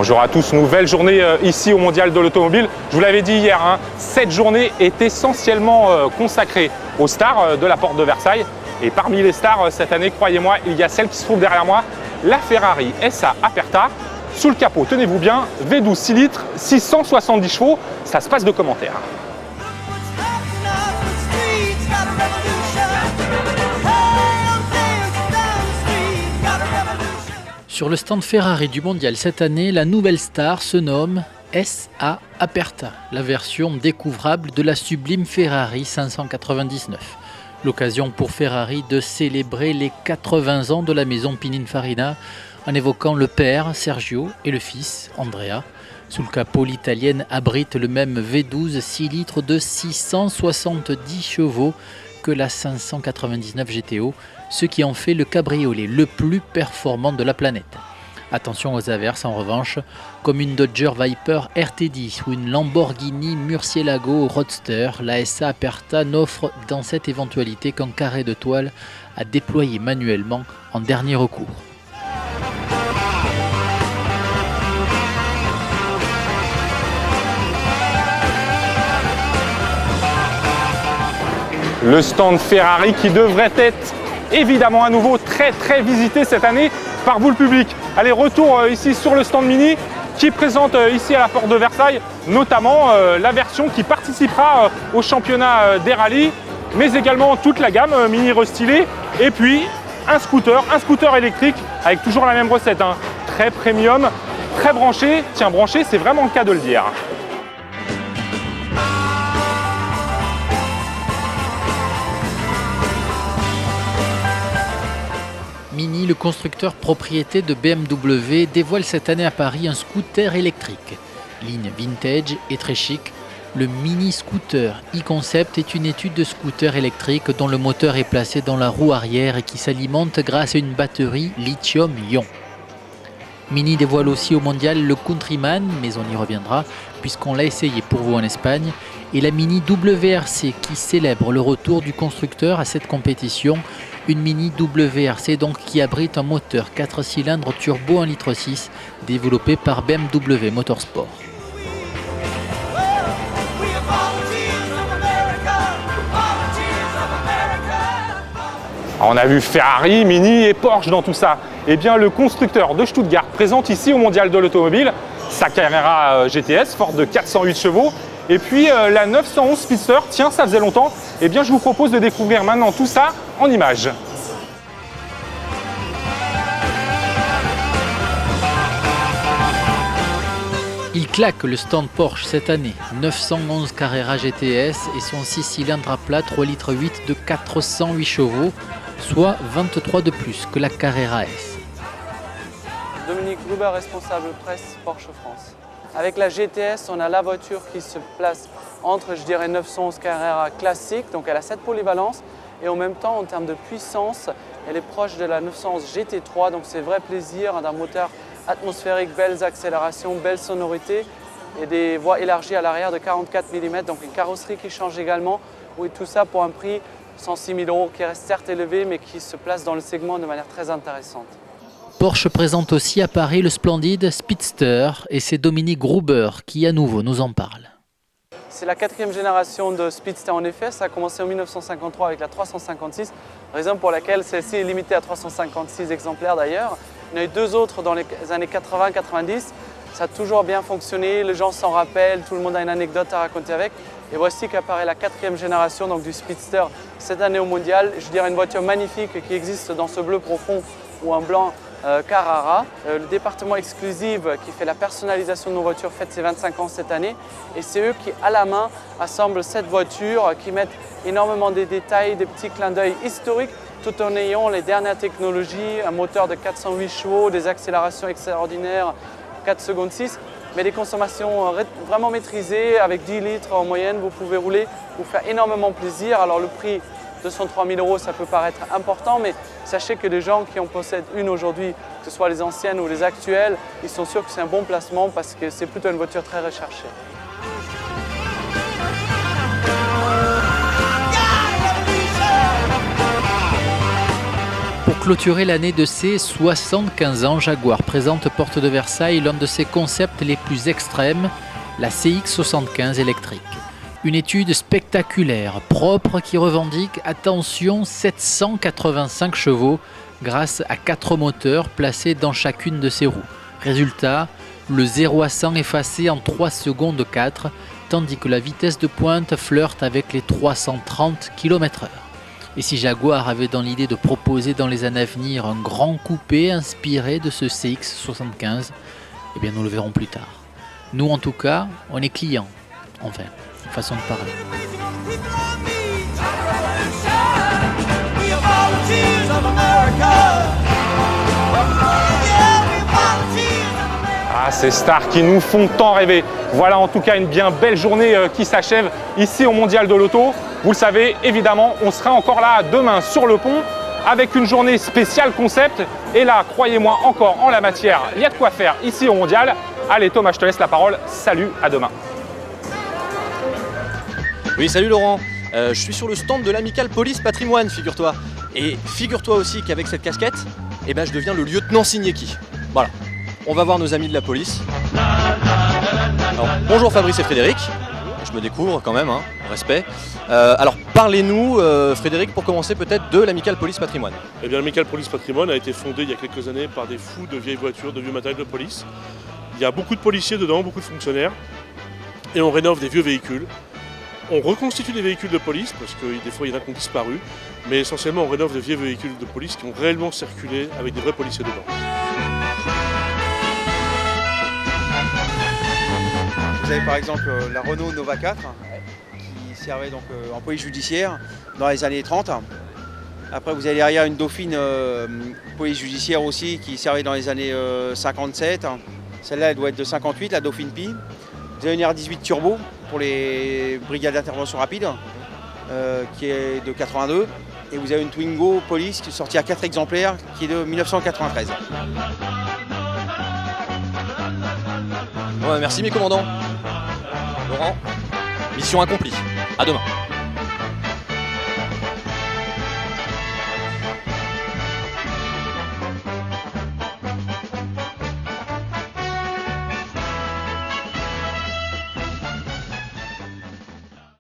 Bonjour à tous, nouvelle journée ici au Mondial de l'Automobile. Je vous l'avais dit hier, cette journée est essentiellement consacrée aux stars de la porte de Versailles. Et parmi les stars cette année, croyez-moi, il y a celle qui se trouve derrière moi, la Ferrari SA Aperta. Sous le capot, tenez-vous bien, V12 6 litres, 670 chevaux, ça se passe de commentaires. Sur le stand Ferrari du Mondial cette année, la nouvelle star se nomme SA Aperta, la version découvrable de la sublime Ferrari 599. L'occasion pour Ferrari de célébrer les 80 ans de la maison Pininfarina en évoquant le père Sergio et le fils Andrea. Sous le capot, l'italienne abrite le même V12 6 litres de 670 chevaux que la 599 GTO, ce qui en fait le cabriolet le plus performant de la planète. Attention aux averses en revanche, comme une Dodge Viper RT10 ou une Lamborghini Murcielago Roadster, la SA Aperta n'offre dans cette éventualité qu'un carré de toile à déployer manuellement en dernier recours. Le stand Ferrari qui devrait être évidemment à nouveau très visité cette année par vous le public. Allez, retour ici sur le stand Mini qui présente ici à la porte de Versailles notamment la version qui participera au championnat des rallyes, mais également toute la gamme Mini restylée et puis un scooter électrique avec toujours la même recette, très premium, très branché. Tiens, branché, c'est vraiment le cas de le dire. Mini, le constructeur propriété de BMW, dévoile cette année à Paris un scooter électrique. Ligne vintage et très chic, le Mini Scooter e-Concept est une étude de scooter électrique dont le moteur est placé dans la roue arrière et qui s'alimente grâce à une batterie lithium-ion. Mini dévoile aussi au mondial le Countryman, mais on y reviendra puisqu'on l'a essayé pour vous en Espagne, et la Mini WRC qui célèbre le retour du constructeur à cette compétition. Une Mini WRC donc qui abrite un moteur 4 cylindres turbo 1,6 litre développé par BMW Motorsport. On a vu Ferrari, Mini et Porsche dans tout ça. Eh bien, le constructeur de Stuttgart présente ici au Mondial de l'Automobile sa Carrera GTS forte de 408 chevaux. Et puis la 911 Speedster, tiens, ça faisait longtemps. Eh bien, je vous propose de découvrir maintenant tout ça en images. Il claque le stand Porsche cette année, 911 Carrera GTS et son 6 cylindres à plat 3,8 litres de 408 chevaux, soit 23 de plus que la Carrera S. Dominique Gruber, responsable presse Porsche France. Avec la GTS, on a la voiture qui se place entre, je dirais, 911 Carrera classique, donc elle a cette polyvalence, et en même temps, en termes de puissance, elle est proche de la 911 GT3, donc c'est vrai plaisir d'un moteur atmosphérique, belles accélérations, belle sonorité, et des voies élargies à l'arrière de 44 mm, donc une carrosserie qui change également, oui, tout ça pour un prix 106 000 € qui reste certes élevé, mais qui se place dans le segment de manière très intéressante. Porsche présente aussi à Paris le splendide Speedster et c'est Dominique Gruber qui à nouveau nous en parle. C'est la 4e génération de Speedster en effet, ça a commencé en 1953 avec la 356, raison pour laquelle celle-ci est limitée à 356 exemplaires d'ailleurs. Il y en a eu 2 autres dans les années 80-90, ça a toujours bien fonctionné, les gens s'en rappellent, tout le monde a une anecdote à raconter avec. Et voici qu'apparaît la 4e génération donc, du Speedster cette année au Mondial. Je dirais une voiture magnifique qui existe dans ce bleu profond ou un blanc Carrara. Le département exclusif qui fait la personnalisation de nos voitures fête ses 25 ans cette année. Et c'est eux qui, à la main, assemblent cette voiture, qui mettent énormément de détails, des petits clins d'œil historiques, tout en ayant les dernières technologies, un moteur de 408 chevaux, des accélérations extraordinaires, 4 secondes 6, mais des consommations vraiment maîtrisées, avec 10 litres en moyenne, vous pouvez rouler, vous faire énormément plaisir. Alors le prix, 203 000 €, ça peut paraître important, mais sachez que les gens qui en possèdent une aujourd'hui, que ce soit les anciennes ou les actuelles, ils sont sûrs que c'est un bon placement parce que c'est plutôt une voiture très recherchée. Pour clôturer l'année de ses 75 ans, Jaguar présente porte de Versailles l'un de ses concepts les plus extrêmes, la CX-75 électrique. Une étude spectaculaire, propre, qui revendique, attention, 785 chevaux grâce à 4 moteurs placés dans chacune de ses roues. Résultat, le 0 à 100 effacé en 3 secondes 4, tandis que la vitesse de pointe flirte avec les 330 km/h. Et si Jaguar avait dans l'idée de proposer dans les années à venir un grand coupé inspiré de ce CX-75, eh bien nous le verrons plus tard. Nous en tout cas, on est clients, enfin, façon de parler. Ah, ces stars qui nous font tant rêver. Voilà en tout cas une bien belle journée qui s'achève ici au Mondial de l'Auto. Vous le savez, évidemment, on sera encore là demain sur le pont avec une journée spéciale concept. Et là, croyez-moi, encore en la matière, il y a de quoi faire ici au Mondial. Allez Thomas, je te laisse la parole. Salut, à demain. Oui, salut Laurent. Je suis sur le stand de l'Amicale Police Patrimoine, figure-toi. Et figure-toi aussi qu'avec cette casquette, eh ben, je deviens le lieutenant Signeki. Voilà. On va voir nos amis de la police. Alors, bonjour Fabrice et Frédéric. Je me découvre quand même, hein, respect. Alors parlez-nous, Frédéric, pour commencer peut-être de l'Amicale Police Patrimoine. Eh bien, l'Amicale Police Patrimoine a été fondée il y a quelques années par des fous de vieilles voitures, de vieux matériel de police. Il y a beaucoup de policiers dedans, beaucoup de fonctionnaires. Et on rénove des vieux véhicules. On reconstitue des véhicules de police, parce que des fois il y en a qui ont disparu. Mais essentiellement, on rénove des vieux véhicules de police qui ont réellement circulé avec des vrais policiers dedans. Vous avez par exemple la Renault Nova 4 qui servait donc en police judiciaire dans les années 30. Après vous avez derrière une Dauphine police judiciaire aussi qui servait dans les années 57. Celle-là elle doit être de 58, la Dauphine Pi. Vous avez une R18 Turbo pour les brigades d'intervention rapide qui est de 82. Et vous avez une Twingo Police qui est sortie à 4 exemplaires qui est de 1993. Ouais, merci mes commandants. Laurent, mission accomplie. À demain.